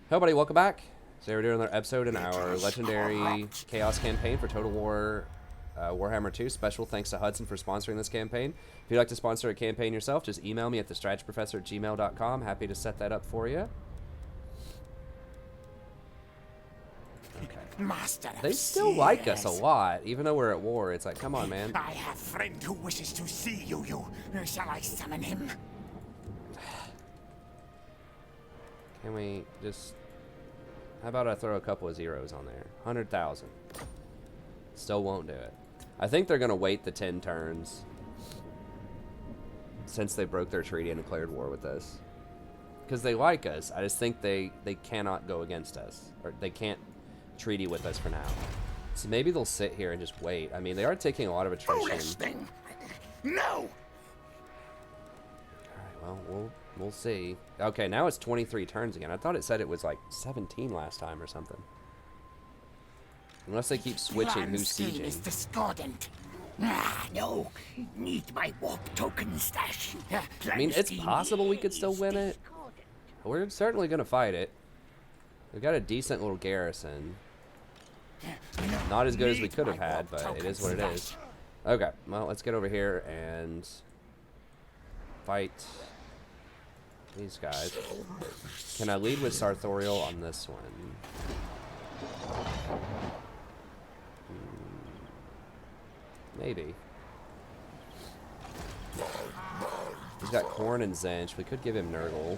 Hey everybody, welcome back. So we're doing another episode in our legendary Chaos campaign for Total War Warhammer 2. Special thanks to Hudson for sponsoring this campaign. If you'd like to sponsor a campaign yourself, just email me at thestrategyprofessor@gmail.com. Happy to set that up for you. Okay. Master They still like us a lot, even though we're at war. It's like, come on, man. I have a friend who wishes to see you. Shall I summon him? Can we just... How about I throw a couple of zeros on there? 100,000. Still won't do it. I think they're going to wait the 10 turns since they broke their treaty and declared war with us. Because they like us. I just think they cannot go against us. Or they can't treaty with us for now. So maybe they'll sit here and just wait. I mean, they are taking a lot of attrition. Foolish thing. No! Alright, well, we'll see. Okay, now it's 23 turns again. I thought it said it was like 17 last time or something. Unless they keep switching who's sieging. Is discordant. No. Need my warp token stash. I mean, it's possible we could still win it. We're certainly going to fight it. We've got a decent little garrison. Not as good as we could have had, but it is what it is. Okay, well, let's get over here and fight these guys. Can I lead with Sarthorial on this one? Maybe. He's got Corn and Zench. We could give him Nurgle.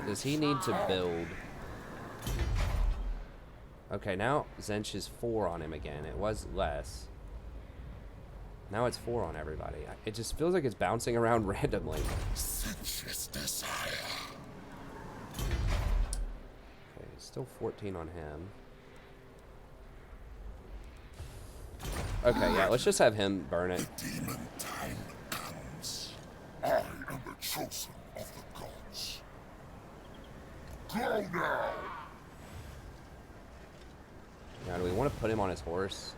Does he need to build? Okay, now Zench is 4 on him again. It was less. Now it's 4 on everybody. It just feels like it's bouncing around randomly. Sensuous desire. Okay, still 14 on him. Okay, yeah, let's just have him burn it. The demon time comes. I am the chosen of the gods. Go now! Now, do we want to put him on his horse?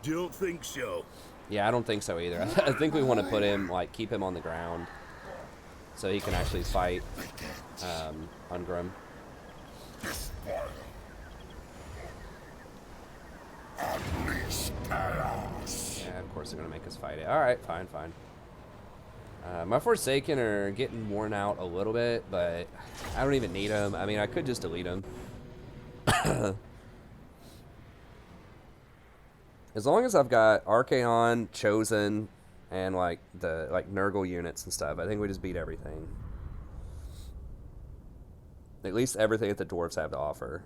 Don't think so. Yeah, I don't think so either. I think we want to put him, like, keep him on the ground so he can actually fight Ungrim. Unleash chaos. Yeah, of course they're going to make us fight it. Alright, fine, fine. My Forsaken are getting worn out a little bit, but I don't even need them. I mean, I could just delete them. As long as I've got Archaon, Chosen, and like the Nurgle units and stuff, I think we just beat everything. At least everything that the Dwarfs have to offer.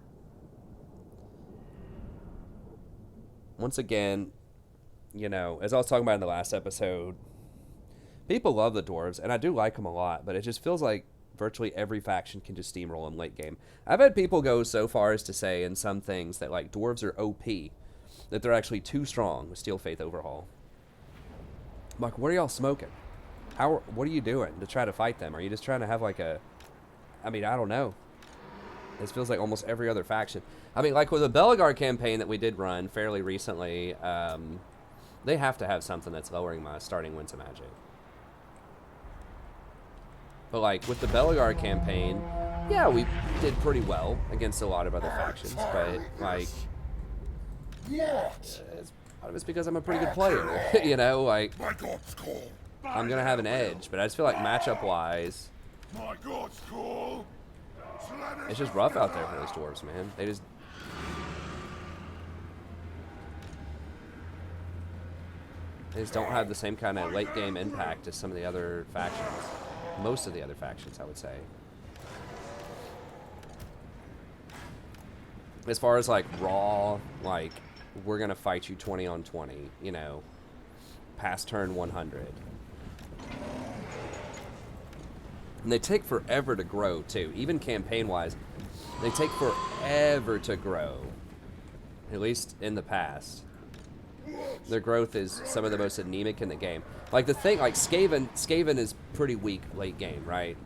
Once again, you know, as I was talking about in the last episode, people love the Dwarves, and I do like them a lot, but it just feels like virtually every faction can just steamroll them late game. I've had people go so far as to say in some things that like Dwarves are OP. That they're actually too strong with Steel Faith Overhaul. I'm like, what are y'all smoking? What are you doing to try to fight them? Are you just trying to have like a... I mean, I don't know. This feels like almost every other faction. I mean, like with the Belagar campaign that we did run fairly recently, they have to have something that's lowering my starting Winds of Magic. But like with the Belagar campaign, yeah, we did pretty well against a lot of other factions, but like... Part of it's because I'm a pretty good player, you know, like, I'm going to have an edge, but I just feel like matchup-wise, it's just rough out there for those Dwarves, man. They just don't have the same kind of late-game impact as some of the other factions. Most of the other factions, I would say. As far as, like, raw, like... we're going to fight you 20 on 20, you know, past turn 100. And they take forever to grow, too. Even campaign-wise, they take forever to grow. At least in the past. Their growth is some of the most anemic in the game. Like, the thing, like, Skaven is pretty weak late game, right?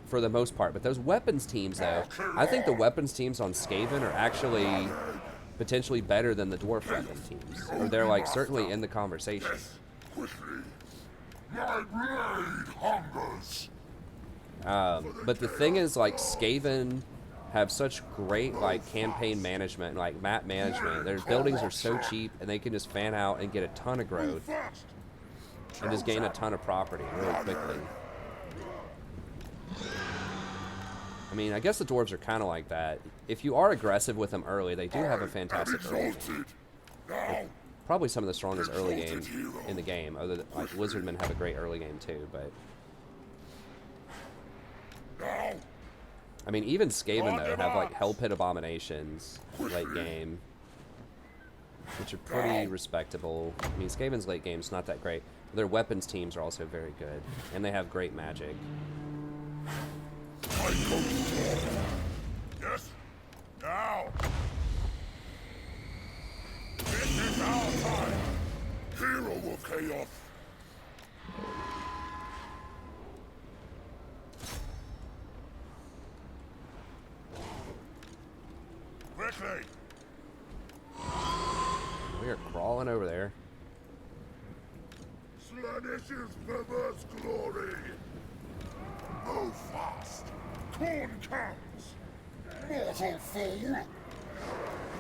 For the most part. But those weapons teams, though, I think the weapons teams on Skaven are actually... potentially better than the Dwarf weapon teams. Or they're like certainly in the conversation. My blade hungers. But the thing is, like, Skaven have such great like campaign management and like map management. Their buildings are so cheap, and they can just fan out and get a ton of growth and just gain a ton of property really quickly. I mean, I guess the dwarves are kind of like that. If you are aggressive with them early, they do have a fantastic early game. Probably some of the strongest early game in the game. Other than, like, Lizardmen have a great early game too, but I mean, even Skaven though have like Hell Pit Abominations late game, which are pretty respectable. I mean, Skaven's late game's not that great. Their weapons teams are also very good, and they have great magic. Yes. Now. This is our time. Hero of Chaos. Quickly. We are crawling over there. Slanish's perverse glory. Move fast. Corn comes. Mortal fool.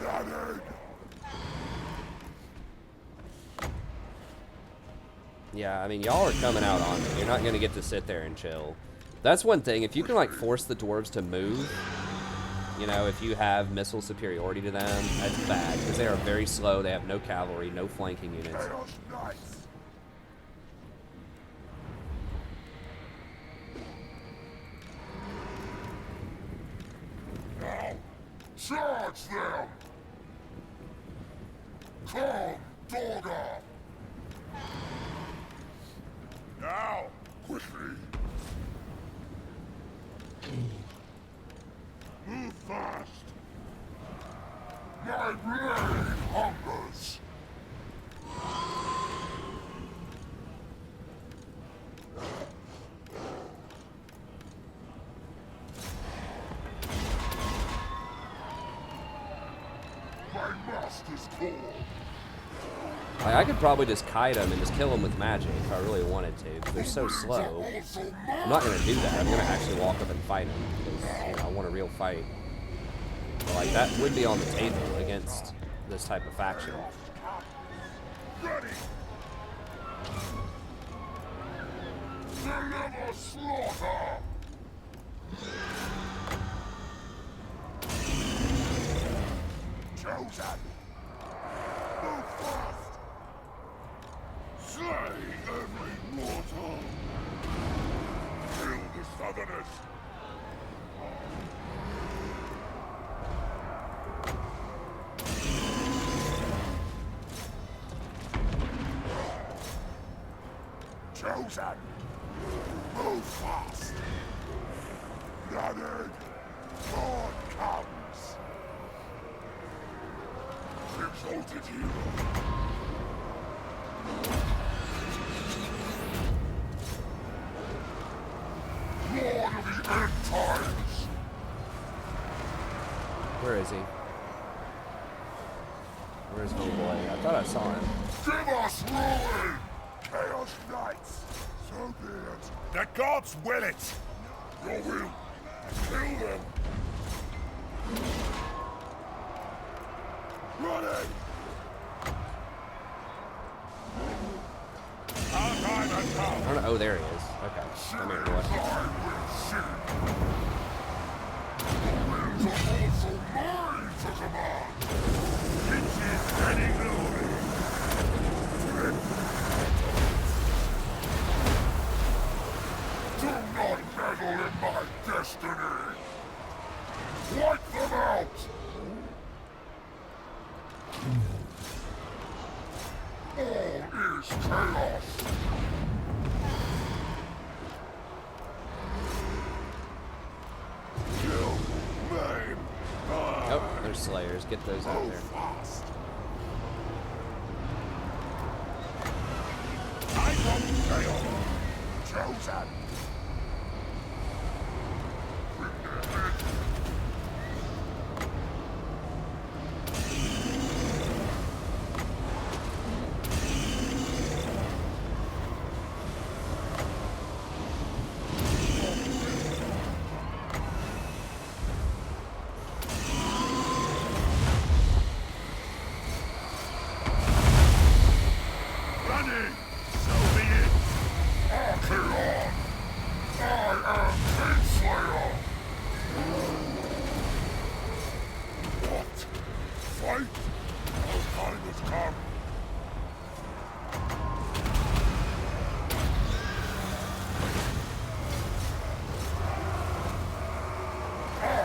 That egg. Yeah, I mean, y'all are coming out on me. You're not going to get to sit there and chill. That's one thing. If you can, like, force the dwarves to move, you know, if you have missile superiority to them, that's bad. Because they are very slow. They have no cavalry, no flanking units. Now, charge them! Come, Dogger! Now, quickly! Move fast! My blade hungers! My master's call! Like, I could probably just kite them and just kill them with magic if I really wanted to, because they're so slow. I'm not going to do that. I'm going to actually walk up and fight them, because, you know, I want a real fight. But, like, that would be on the table against this type of faction. Ready! Deliver slaughter! Chosen! Move fast! Slay every mortal! Kill the Southerners! Chosen! Move fast! That egg! God comes! Exalted hero! Lord of the end times! Where is he? Where's homeboy? I thought I saw him. Give us ruin! Chaos Knights! So be it! The gods will it! Your will! Kill them! Running! Our time has come! I don't know. Oh, there he is. Okay. Come here, boy. I will see! The winds are also mine to command! Riches and glory! Do not meddle in my destiny! Wipe them out! All is chaos! Kill, maim, burn! Oh, there's Slayers. Get those out Move there. fast! I want chaos! Chosen! Bring their head!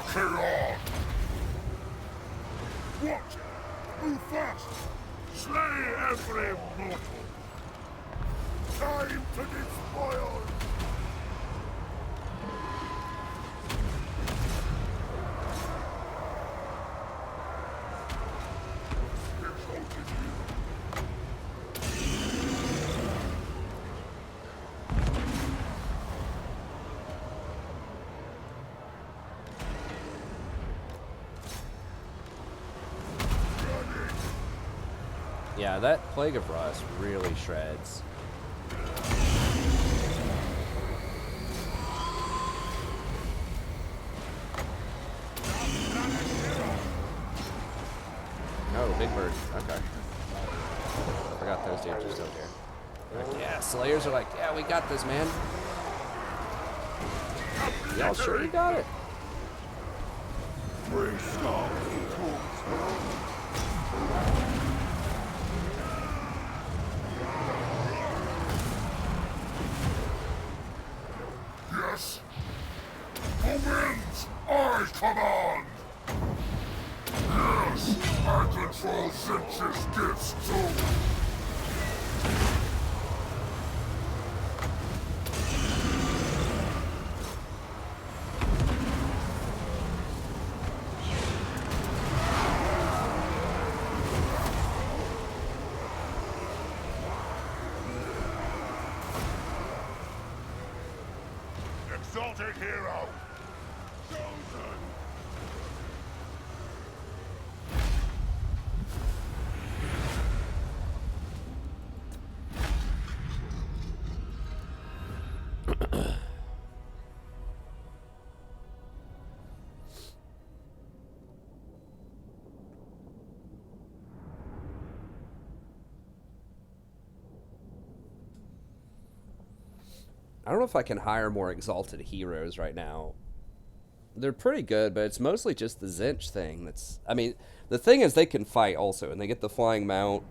Archaon! Watch! Move fast! Slay every mortal! Time to despoil! Yeah, that Plague of Rust really shreds. Oh, big bird. Okay. Forgot those dudes are still here. Like, yeah, Slayers are like, yeah, we got this, man. Y'all sure you got it? Bring scum Yes! Omens, I command! Yes, I control Zinch's gifts too! Exalted hero! Chosen! I don't know if I can hire more exalted heroes right now. They're pretty good, but it's mostly just the Zinch thing that's... I mean, the thing is they can fight also, and they get the flying mount.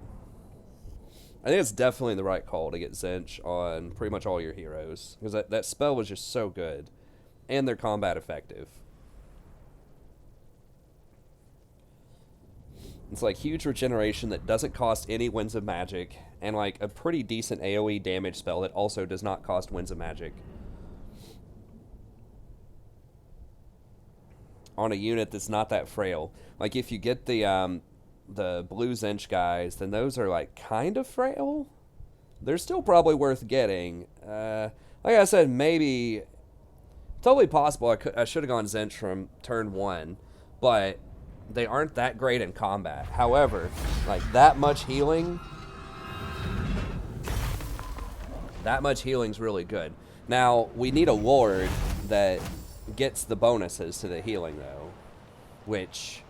I think it's definitely the right call to get Zinch on pretty much all your heroes, because that spell was just so good, and they're combat effective. It's like huge regeneration that doesn't cost any Winds of Magic, and like a pretty decent AoE damage spell that also does not cost Winds of Magic. On a unit that's not that frail. Like if you get the blue Zinch guys, then those are like kind of frail. They're still probably worth getting. Like I said, maybe totally possible I should have gone Zinch from turn 1, but they aren't that great in combat. However, like that much healing's really good. Now, we need a Lord that gets the bonuses to the healing though, which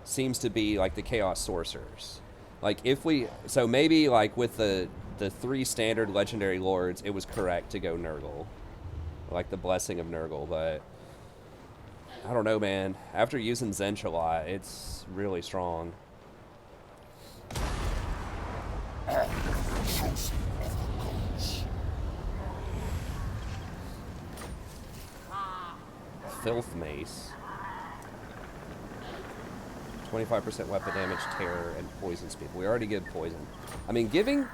seems to be like the Chaos Sorcerers. Like if we, so maybe like with the 3 standard legendary lords, it was correct to go Nurgle, like the Blessing of Nurgle, but I don't know, man. After using Zinch a lot, it's really strong. Filth Mace. 25% weapon damage, terror, and poisons people. We already give poison. I mean, giving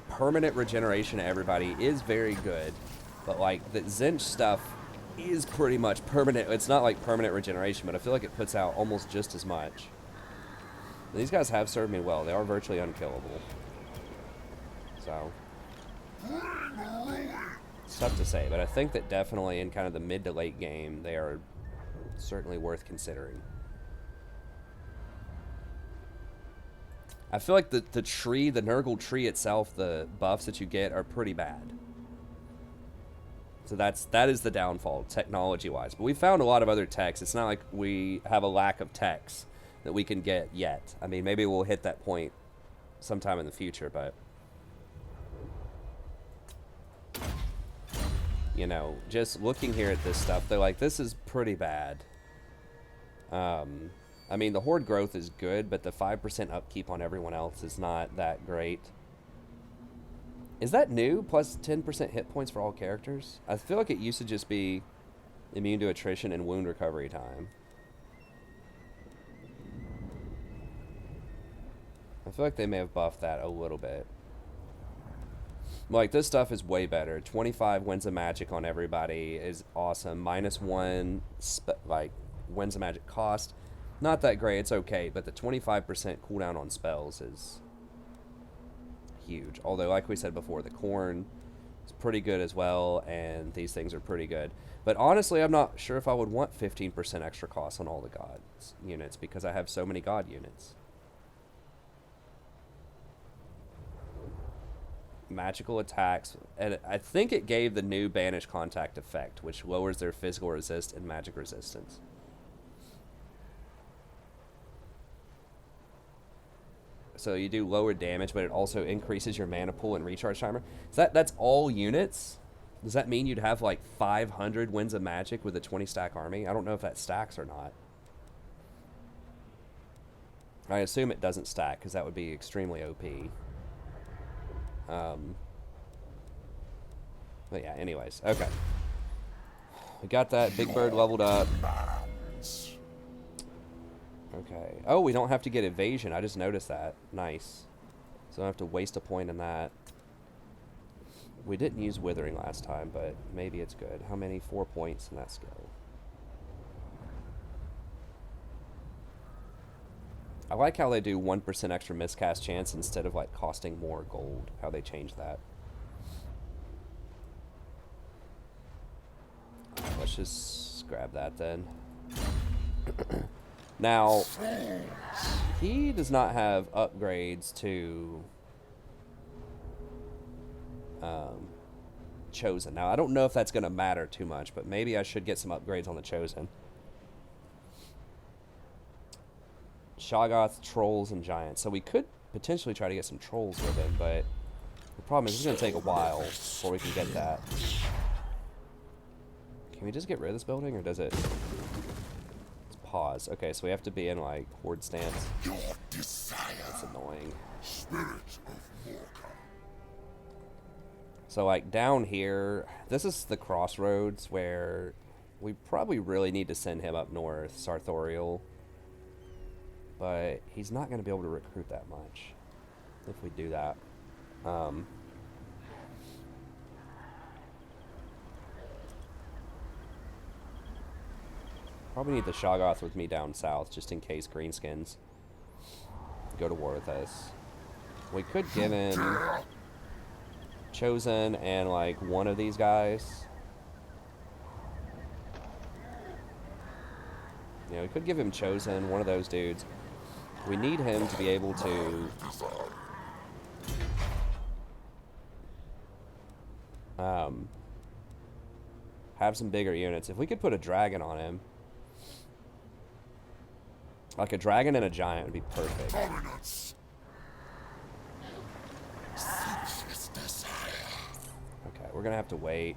permanent regeneration to everybody is very good, but like the Zinch stuff is pretty much permanent. It's not like permanent regeneration, but I feel like it puts out almost just as much. These guys have served me well. They are virtually unkillable. So it's tough to say, but I think that definitely in kind of the mid to late game, they are certainly worth considering. I feel like the tree, the Nurgle tree itself, the buffs that you get are pretty bad. So that is the downfall, technology-wise. But we found a lot of other techs. It's not like we have a lack of techs that we can get yet. I mean, maybe we'll hit that point sometime in the future, but... You know, just looking here at this stuff, they're like, this is pretty bad. I mean, the Horde growth is good, but the 5% upkeep on everyone else is not that great. Is that new? Plus 10% hit points for all characters? I feel like it used to just be Immune to attrition and wound recovery time. I feel like they may have buffed that a little bit. Like, this stuff is way better. 25 Winds of Magic on everybody is awesome. -1, like, Winds of Magic cost. Not that great, it's okay, but the 25% cooldown on spells is huge. Although, like we said before, the Corn is pretty good as well, and these things are pretty good. But honestly, I'm not sure if I would want 15% extra cost on all the Gods units, because I have so many God units. Magical attacks, and I think it gave the new Banish Contact effect, which lowers their physical resist and magic resistance. So you do lower damage, but it also increases your mana pool and recharge timer. So that's all units? Does that mean you'd have like 500 Winds of Magic with a 20 stack army? I don't know if that stacks or not. I assume it doesn't stack, because that would be extremely OP. But yeah, anyways, okay. We got that Big Bird leveled up. Okay. Oh, we don't have to get evasion. I just noticed that. Nice. So I don't have to waste a point in that. We didn't use withering last time, but maybe it's good. How many? 4 points in that skill. I like how they do 1% extra miscast chance instead of like costing more gold. How they change that. Let's just grab that then. Now, he does not have upgrades to Chosen. Now, I don't know if that's going to matter too much, but maybe I should get some upgrades on the Chosen. Shoggoth, Trolls, and Giants. So we could potentially try to get some Trolls with him, but the problem is it's going to take a while before we can get that. Can we just get rid of this building, or does it... Let's pause. Okay, so we have to be in, like, horde stance. That's annoying. So, like, down here, this is the crossroads where we probably really need to send him up north, Sarthorial. But he's not going to be able to recruit that much if we do that. Probably need the Shoggoth with me down south, just in case Greenskins go to war with us. We could give him Chosen and, like, one of these guys. Yeah, we could give him Chosen, one of those dudes. We need him to be able to have some bigger units. If we could put a dragon on him, like a dragon and a giant would be perfect. Okay, we're gonna have to wait.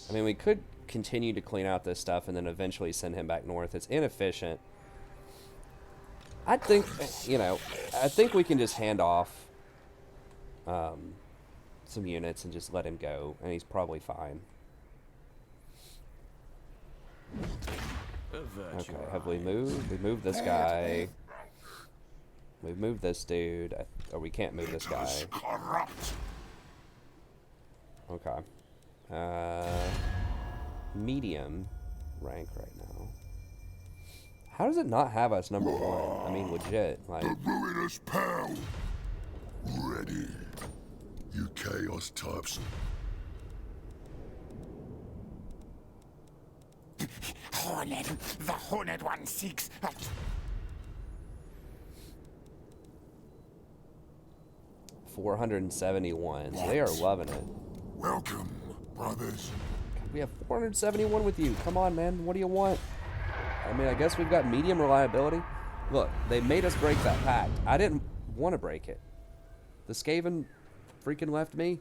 I mean, we could continue to clean out this stuff and then eventually send him back north. It's inefficient. I think, you know, I think we can just hand off some units and just let him go, and he's probably fine. Okay, have we moved? We moved this guy. We've moved this dude. Or we can't move this guy. Okay. Medium rank right now. How does it not have us number 1? I mean, legit. Like, the ruinous pound. Ready, you chaos types. Hornet, the Hornet one seeks. 471. So they are loving it. Welcome, brothers. We have 471 with you. Come on, man. What do you want? I mean, I guess we've got medium reliability. Look, they made us break that pact. I didn't want to break it. The Skaven freaking left me.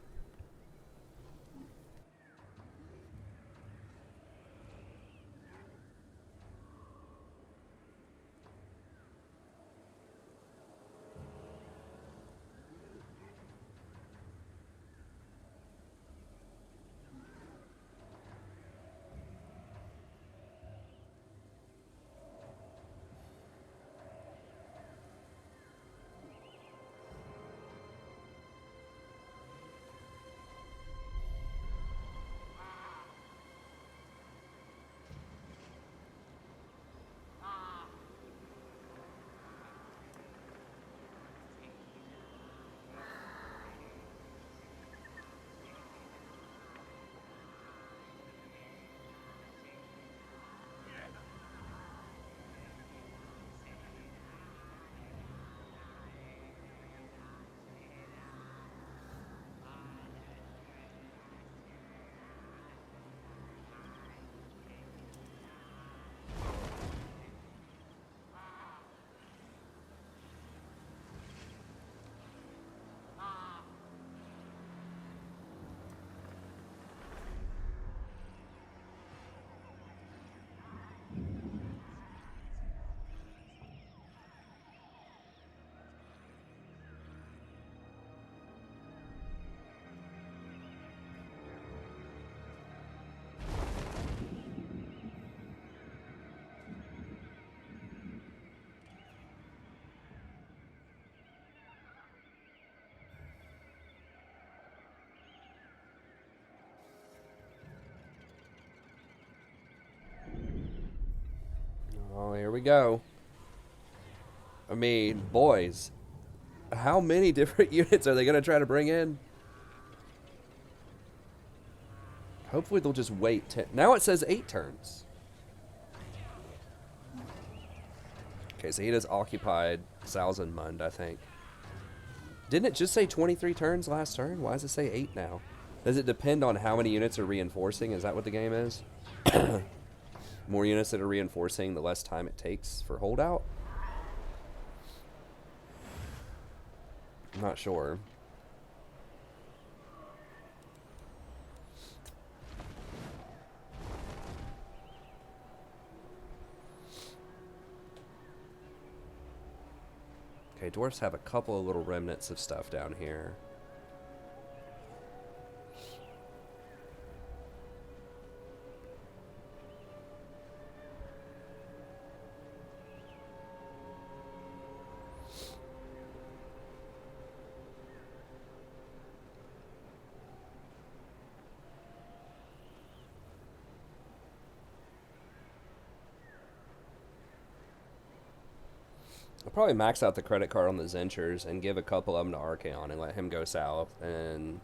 here we go. I mean, boys, how many different units are they going to try to bring in? Hopefully they'll just wait 10. Now it says 8 turns. Okay, so he just occupied Salzenmund, I think. Didn't it just say 23 turns last turn? Why does it say 8 now? Does it depend on how many units are reinforcing? Is that what the game is? More units that are reinforcing, the less time it takes for holdout? I'm not sure. Okay, dwarfs have a couple of little remnants of stuff down here. I'll probably max out the credit card on the Zenchers and give a couple of them to Archaon and let him go south. And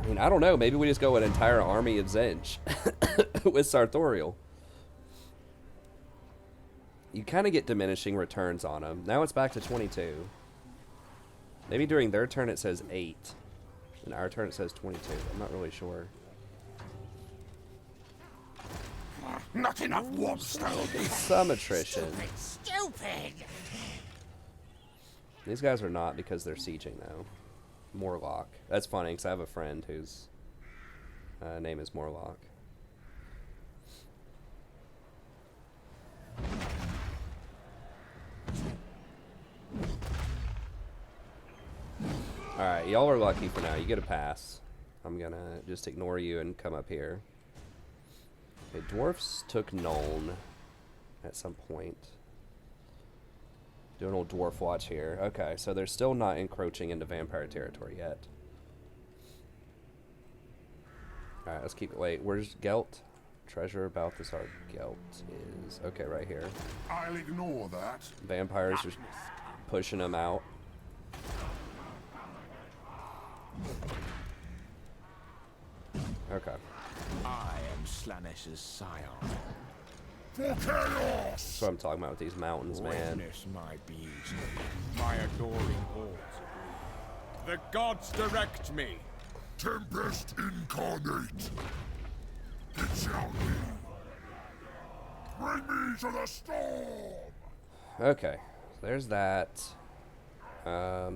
I mean, I don't know. Maybe we just go an entire army of Zench with Sarthorial. You kind of get diminishing returns on them. Now it's back to 22. Maybe during their turn it says 8. And our turn it says 22. I'm not really sure. Not enough warp stone. Some attrition. Stupid. These guys are not because they're sieging though. Morlock. That's funny because I have a friend whose name is Morlock. Alright, y'all are lucky for now. You get a pass. I'm gonna just ignore you and come up here. Okay, dwarfs took Nuln at some point. Do an old dwarf watch here. Okay, so they're still not encroaching into vampire territory yet. Alright, let's keep it. Wait, where's Gelt? Treasure Balthasar Gelt is... Okay, right here. I'll ignore that. Vampires just pushing them out. Okay. I am Slanesh's scion. For chaos! That's what I'm talking about with these mountains, man. Witness my beauty. My adoring hordes agree. The gods direct me. Tempest incarnate! It shall be! Bring me to the storm! Okay, there's that. I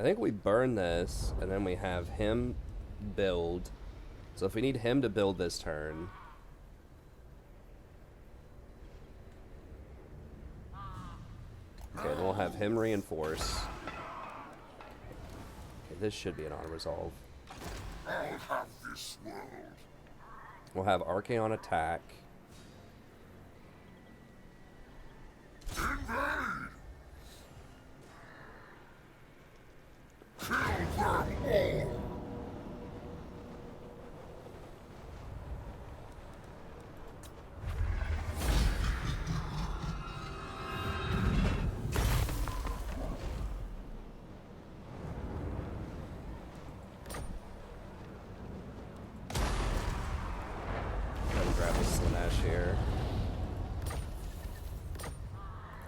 think we burn this, and then we have him build. So if we need him to build this turn... Okay, then we'll have him reinforce. Okay, this should be an auto-resolve. I'll have this world. We'll have Archaon attack. Invade! Kill them all!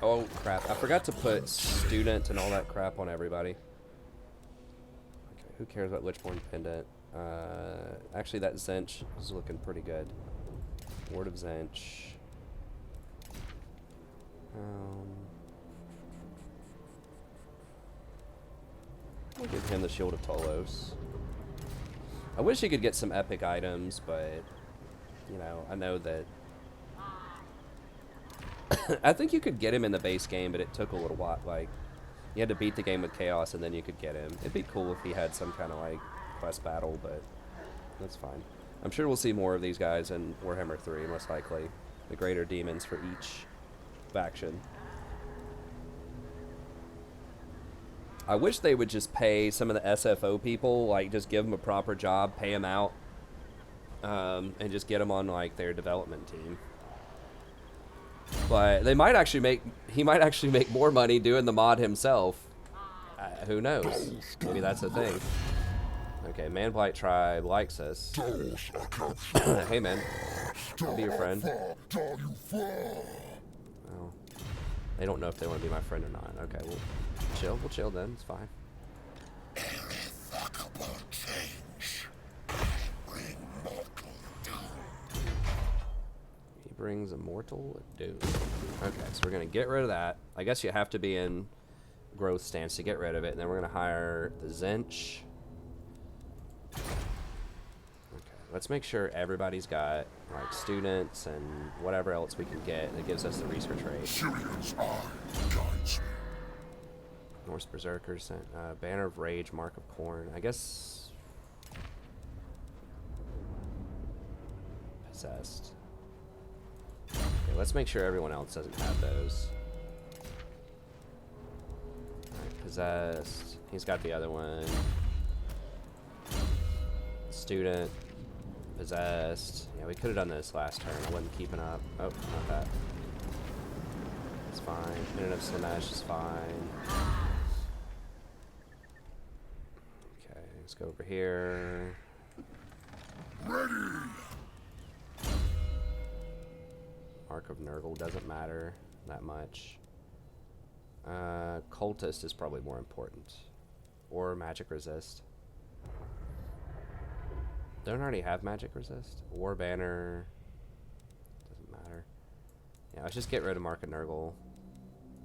Oh crap, I forgot to put student and all that crap on everybody. Okay, who cares about Lichborn Pendant? Actually that Zench is looking pretty good. Word of Zench. We'll give him the Shield of Tolos. I wish he could get some epic items, but you know, I know that I think you could get him in the base game, but it took a little while. Like, you had to beat the game with Chaos, and then you could get him. It'd be cool if he had some kind of, like, quest battle, but that's fine. I'm sure we'll see more of these guys in Warhammer 3, most likely. The greater demons for each faction. I wish they would just pay some of the SFO people, like, just give them a proper job, pay them out, and just get them on, like, their development team. But they might actually make, he might actually make more money doing the mod himself. Who knows? Maybe that's the thing. Okay, Man-Blight Tribe likes us. Hey, man. I'll be your friend. Oh. They don't know if they want to be my friend or not. Okay, we'll chill. We'll chill then. It's fine. He brings a mortal doom. Okay, so we're going to get rid of that. I guess you have to be in growth stance to get rid of it. And then we're going to hire the Zench. Let's make sure everybody's got like students and whatever else we can get that gives us the research rate. Norse Berserkers, Banner of Rage, Mark of Corn. I guess Possessed. Okay, let's make sure everyone else doesn't have those. Alright, Possessed. He's got the other one. Student. Possessed. Yeah, we could have done this last turn. I wasn't keeping up. Oh, not that. It's fine. Minute of Slanesh is fine. Okay, let's go over here. Ready. Mark of Nurgle doesn't matter that much. Cultist is probably more important. Or Magic Resist. Don't already have Magic Resist? War Banner. Doesn't matter. Yeah, let's just get rid of Mark of Nurgle.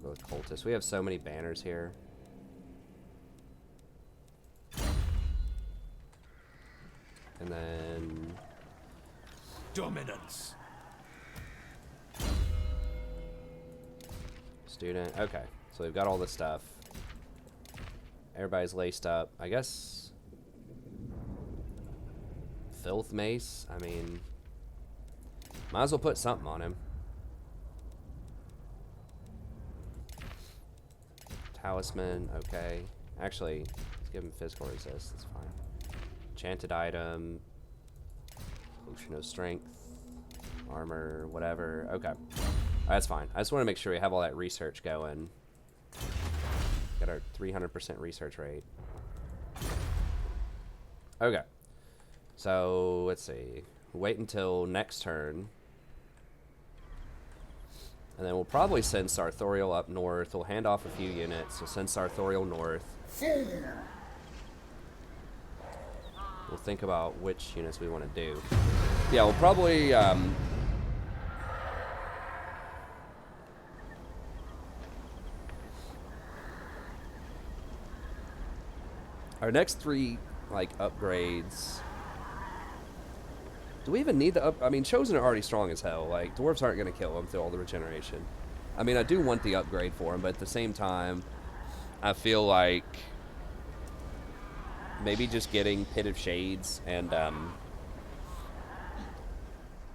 Go with Cultist. We have so many banners here. And then... Dominance. Student. Okay, so we've got all this stuff. Everybody's laced up. I guess... Filth Mace, I mean, might as well put something on him. Talisman, okay. Actually, let's give him physical resist, that's fine. Enchanted item, Potion of Strength, armor, whatever, okay. That's fine. I just want to make sure we have all that research going. Got our 300% research rate. Okay. So, let's see. Wait until next turn. And then we'll probably send Sarthorial up north. We'll hand off a few units. We'll send Sarthorial north. We'll think about which units we want to do. Yeah, we'll probably... our next three, like, upgrades... Do we even need the up? I mean, Chosen are already strong as hell. Like, Dwarfs aren't going to kill them through all the regeneration. I mean, I do want the upgrade for them, but at the same time, I feel like maybe just getting Pit of Shades and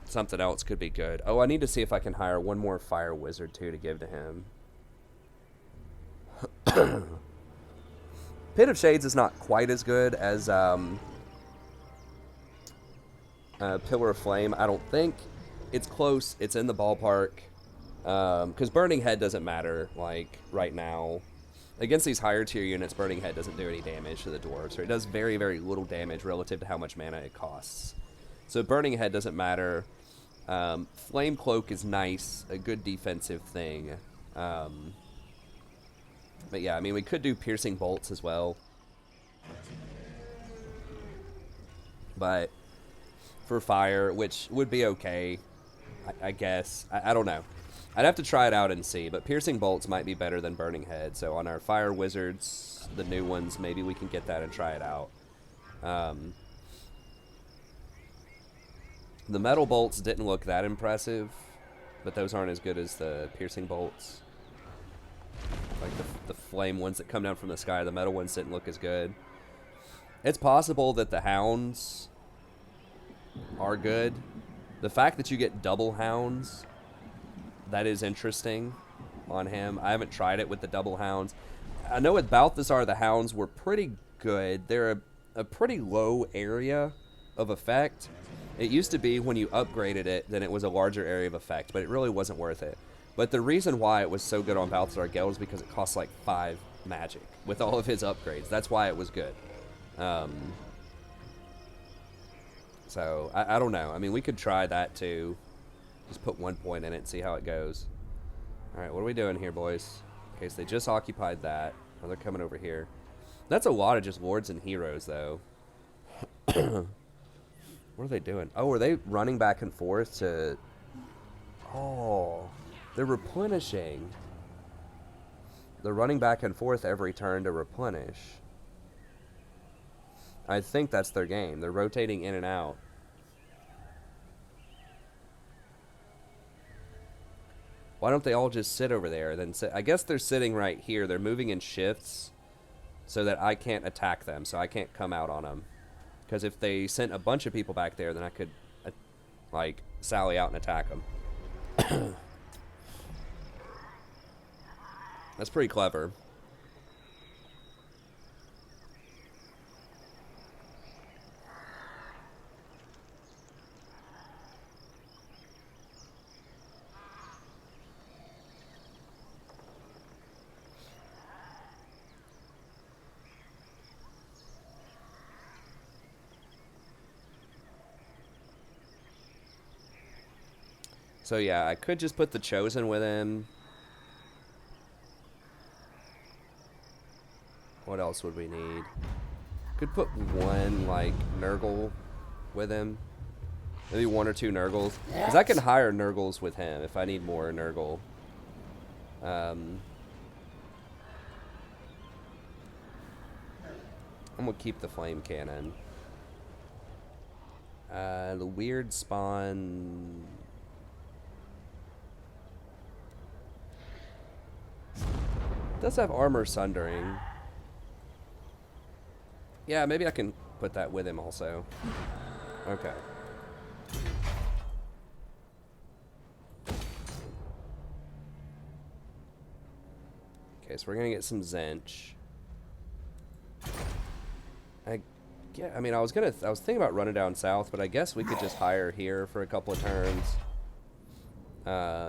something else could be good. Oh, I need to see if I can hire one more Fire Wizard, too, to give to him. Pit of Shades is not quite as good as... Pillar of Flame, I don't think. It's close. It's in the ballpark. Because Burning Head doesn't matter, like, right now. Against these higher tier units, Burning Head doesn't do any damage to the Dwarves. Or it does very, very little damage relative to how much mana it costs. So Burning Head doesn't matter. Flame Cloak is nice. A good defensive thing. But yeah, I mean, we could do Piercing Bolts as well. But... for fire, which would be okay, I guess. I don't know. I'd have to try it out and see, but Piercing Bolts might be better than Burning Head. So on our Fire Wizards, the new ones, maybe we can get that and try it out. The Metal Bolts didn't look that impressive, but those aren't as good as the Piercing Bolts. Like the flame ones that come down from the sky, the metal ones didn't look as good. It's possible that the Hounds... are good. The fact that you get double Hounds, that is interesting on him. I haven't tried it with the double Hounds. I know with Balthazar the Hounds were pretty good. They're a pretty low area of effect. It used to be when you upgraded it, then it was a larger area of effect, but it really wasn't worth it. But the reason why it was so good on Balthazar Geld is because it costs like 5 magic with all of his upgrades. That's why it was good. So, I don't know. I mean, we could try that too. Just put 1 point in it and see how it goes. Alright, what are we doing here, boys? Okay, so they just occupied that. Oh, they're coming over here. That's a lot of just lords and heroes, though. What are they doing? Oh, are they running back and forth to... Oh, they're replenishing. They're running back and forth every turn to replenish. I think that's their game. They're rotating in and out. Why don't they all just sit over there? Then sit? I guess they're sitting right here. They're moving in shifts so that I can't attack them, so I can't come out on them. Because if they sent a bunch of people back there, then I could, like, sally out and attack them. That's pretty clever. So yeah, I could just put the Chosen with him. What else would we need? Could put one, like, Nurgle with him. Maybe 1 or 2 Nurgles. Because I can hire Nurgles with him if I need more Nurgle. I'm going to keep the Flame Cannon. The weird spawn... does have armor sundering. Yeah, maybe I can put that with him also. Okay. Okay, so we're gonna get some Zench. I mean, I was thinking about running down south, but I guess we could just hire here for a couple of turns.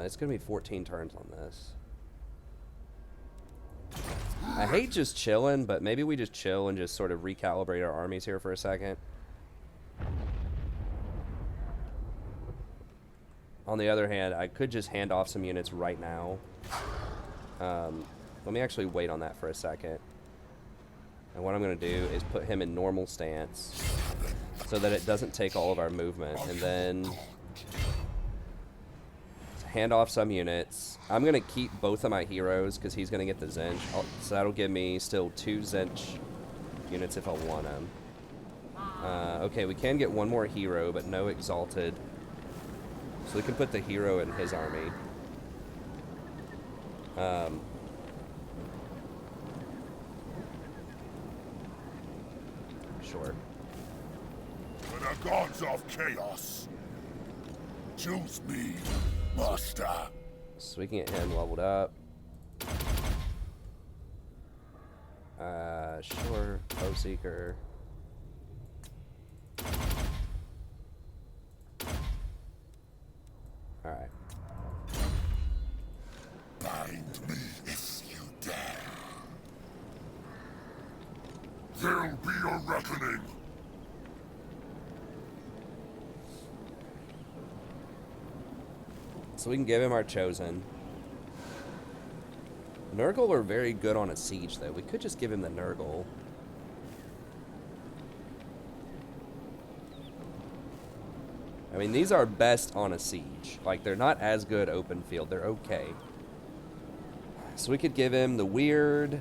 It's gonna be 14 turns on this. I hate just chilling, but maybe we just chill and just sort of recalibrate our armies here for a second. On the other hand, I could just hand off some units right now. Let me actually wait on that for a second. And what I'm going to do is put him in normal stance so that it doesn't take all of our movement. And then hand off some units. I'm going to keep both of my heroes because he's going to get the Zench. So that'll give me still 2 Zench units if I want them. Okay, we can get 1 more hero, but no Exalted. So we can put the hero in his army. Sure. For the gods of chaos, choose me, master. So we can get him leveled up. Sure. Foe Seeker. Alright. Bind me if you dare. There'll be a reckoning. So we can give him our Chosen. Nurgle are very good on a siege, though. We could just give him the Nurgle. I mean, these are best on a siege. Like, they're not as good open field. They're okay. So we could give him the weird...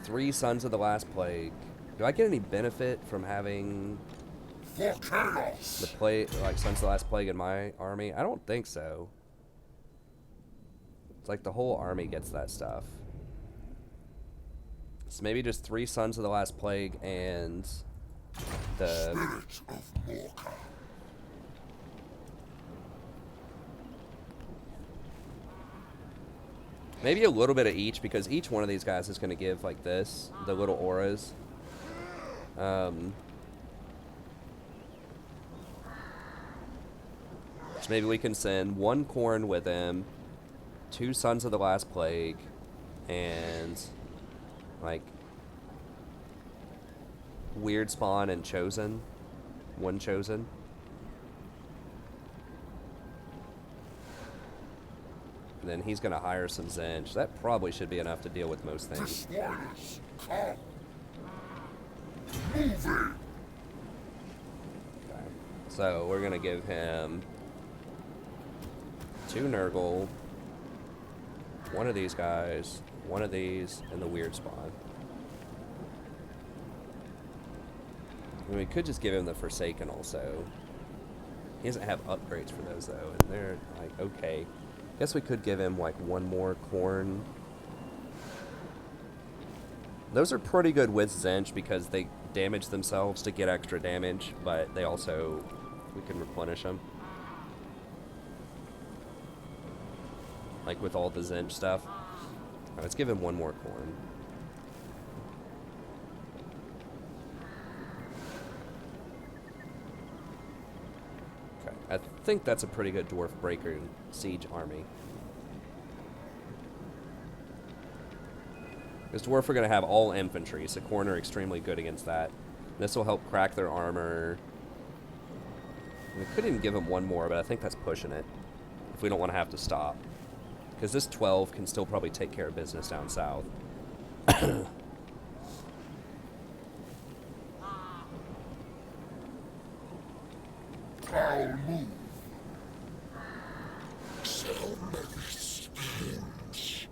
3 Sons of the Last Plague. Do I get any benefit from having... For chaos. the like Sons of the Last Plague in my army? I don't think so. It's like the whole army gets that stuff. So maybe just 3 Sons of the Last Plague and the... Spirit of Morka. Maybe a little bit of each, because each one of these guys is going to give like this, the little auras. So maybe we can send 1 Khorne with him, 2 Sons of the Last Plague, and like Weird Spawn and Chosen. 1 Chosen. And then he's going to hire some Zench. That probably should be enough to deal with most things. Okay. So we're going to give him 2 Nurgle, 1 of these guys, 1 of these, and the Weird Spawn. I mean, we could just give him the Forsaken also. He doesn't have upgrades for those though, and they're like, okay. Guess we could give him like 1 more Khorne. Those are pretty good with Zench because they damage themselves to get extra damage, but they also, we can replenish them. Like with all the Zench stuff. Alright, let's give him 1 more Khorne. Okay, I think that's a pretty good Dwarf Breaker Siege army. Because Dwarf are going to have all infantry, so Khorne are extremely good against that. This will help crack their armor. We could even give them 1 more, but I think that's pushing it. If we don't want to have to stop. Because this 12 can still probably take care of business down south. I'll move. So many schemes.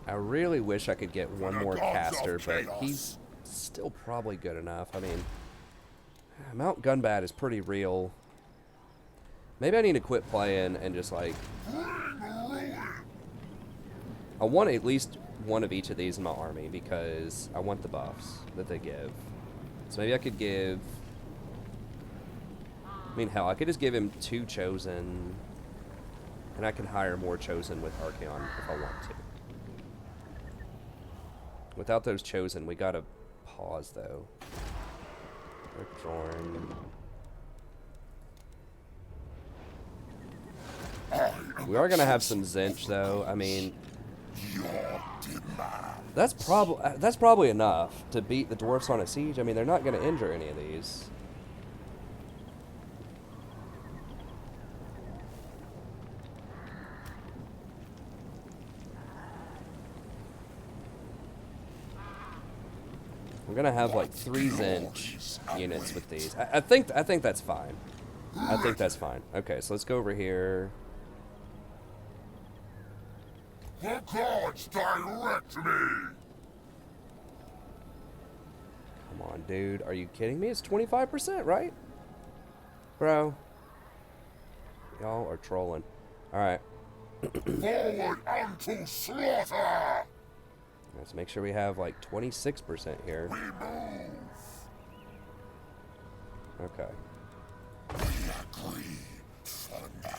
I really wish I could get 1 more caster, but he's still probably good enough. I mean, Mount Gunbat is pretty real. Maybe I need to quit playing and just like... I want at least 1 of each of these in my army because I want the buffs that they give. So maybe I could give... I mean, hell, I could just give him 2 Chosen. And I can hire more Chosen with Archaon if I want to. Without those Chosen, we gotta pause, though. Withdrawn. We are gonna have some Zench, though. I mean, that's probably enough to beat the Dwarfs on a siege. I mean, they're not gonna injure any of these. We're gonna have like 3 Zench units with these. I think that's fine. I think that's fine. Okay, so let's go over here. The gods direct me! Come on, dude. Are you kidding me? It's 25%, right? Bro. Y'all are trolling. Alright. Forward unto slaughter! Let's make sure we have like 26% here. We move! Okay. We agree for now.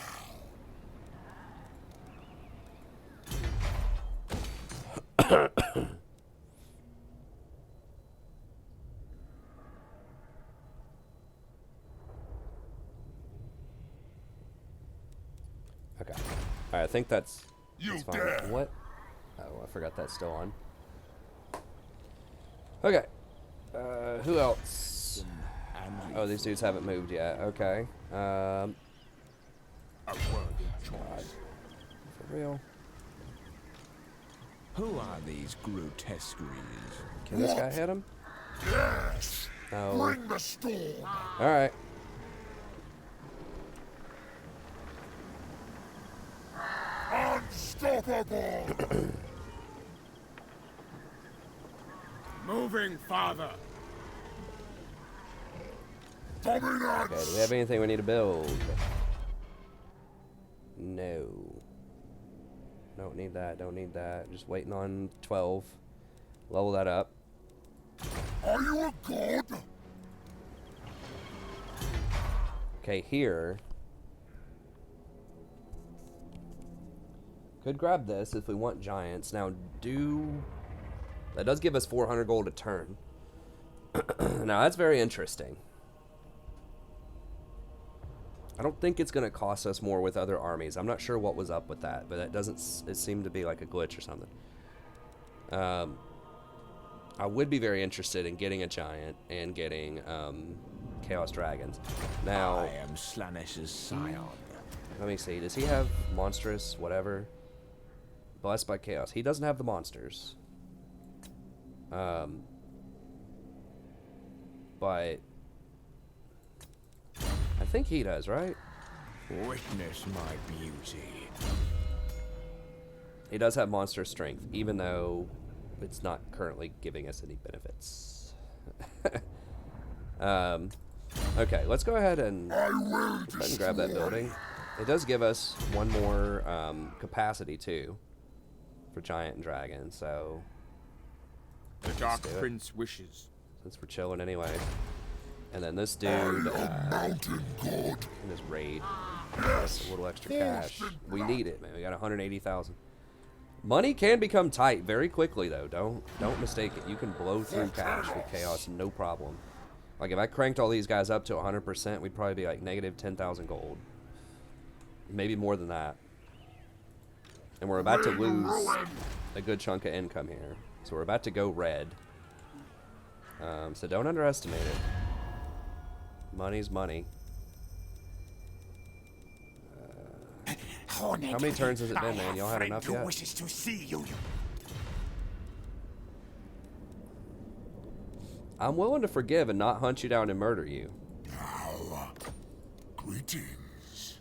Okay. Alright, I think that's fine. dare. What? Oh, I forgot that's still on. Okay. Who else? Oh, these dudes haven't moved yet. Okay. A worthy choice. For real? Who are these grotesqueries? Can this guy hit him? Yes! No. Bring the storm! Alright. Unstoppable! Moving, father. Dominance! Okay, do we have anything we need to build? No. Don't need that, don't need that. Just waiting on 12. Level that up. Are you a god? Okay, here. Could grab this if we want giants. Now, that does give us 400 gold a turn. Now, that's very interesting. I don't think it's going to cost us more with other armies. I'm not sure what was up with that, but it seemed to be like a glitch or something. I would be very interested in getting a giant and getting Chaos Dragons. Now, I am Slanesh's scion. let me see. Does he have monstrous whatever? Blessed by Chaos. He doesn't have the monsters. But I think he does, right? Witness my beauty. He does have monster strength, even though it's not currently giving us any benefits. Okay, let's go ahead and grab that building. It does give us one more capacity too for giant and dragon, so The Dark Prince wishes. since we're chilling anyway. And then this dude in this raid, that's a little extra cash. We need it, man. We got 180,000. Money can become tight very quickly, though. Don't mistake it. You can blow through cash with chaos, no problem. Like if I cranked all these guys up to 100%, we'd probably be like negative 10,000 gold, maybe more than that. And we're about to lose a good chunk of income here, so we're about to go red. So don't underestimate it. Money's money. How many turns has it been, man? Y'all had enough yet? Wishes to see you. I'm willing to forgive and not hunt you down and murder you. Now, greetings.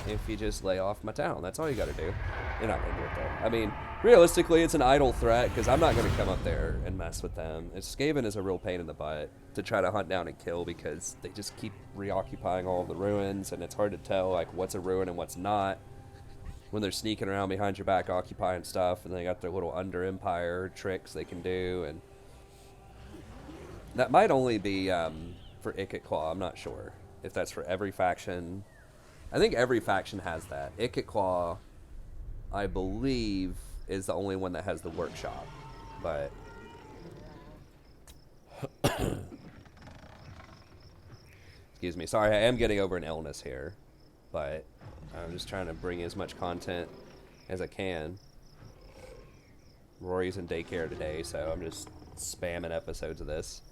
If you just lay off my town, that's all you gotta do. You're not gonna do it though. I mean, realistically, it's an idle threat because I'm not gonna come up there and mess with them. Skaven is a real pain in the butt to try to hunt down and kill because they just keep reoccupying all of the ruins, and it's hard to tell like what's a ruin and what's not when they're sneaking around behind your back occupying stuff, and they got their little under empire tricks they can do, and that might only be for Ikit Claw. I'm not sure if that's for every faction. I think every faction has that. Ikit Claw, I believe, is the only one that has the workshop, but excuse me. Sorry, I am getting over an illness here, but I'm just trying to bring as much content as I can. Rory's in daycare today, so I'm just spamming episodes of this.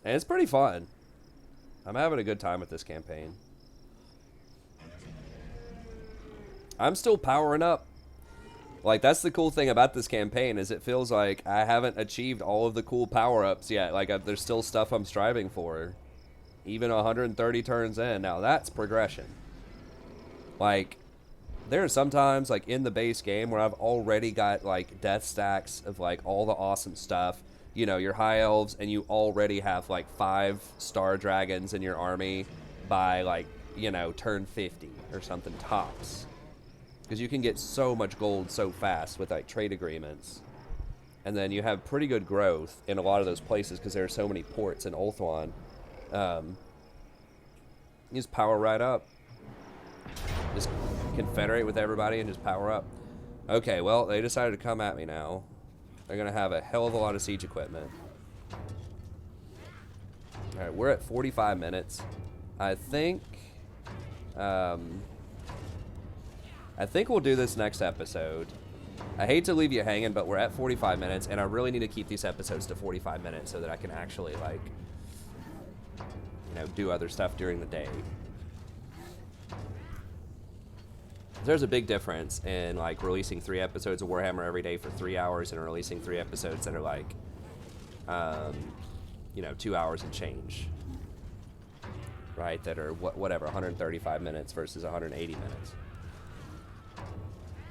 And it's pretty fun. I'm having a good time with this campaign. I'm still powering up. Like, that's the cool thing about this campaign, is it feels like I haven't achieved all of the cool power-ups yet. Like, there's still stuff I'm striving for. Even 130 turns in. Now, that's progression. Like, there are some times, like, in the base game where I've already got, like, death stacks of, like, all the awesome stuff. You know, your high elves, and you already have, like, 5 star dragons in your army by, like, you know, turn 50 or something tops. Because you can get so much gold so fast with, like, trade agreements. And then you have pretty good growth in a lot of those places because there are so many ports in Ulthuan. You just power right up. Just confederate with everybody and just power up. Okay, well, they decided to come at me now. They're going to have a hell of a lot of siege equipment. Alright, we're at 45 minutes. I think we'll do this next episode. I hate to leave you hanging, but we're at 45 minutes, and I really need to keep these episodes to 45 minutes so that I can actually, like, you know, do other stuff during the day. There's a big difference in, like, releasing 3 episodes of Warhammer every day for 3 hours and releasing 3 episodes that are, like, you know, 2 hours and change. Right? That are, whatever, 135 minutes versus 180 minutes.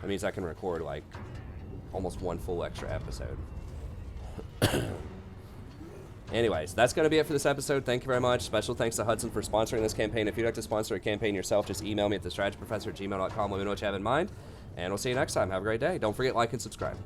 That means I can record, like, almost 1 full extra episode. Anyways, that's going to be it for this episode. Thank you very much. Special thanks to Hudson for sponsoring this campaign. If you'd like to sponsor a campaign yourself, just email me at thestrategyprofessor@gmail.com. Let me know what you have in mind. And we'll see you next time. Have a great day. Don't forget, like and subscribe.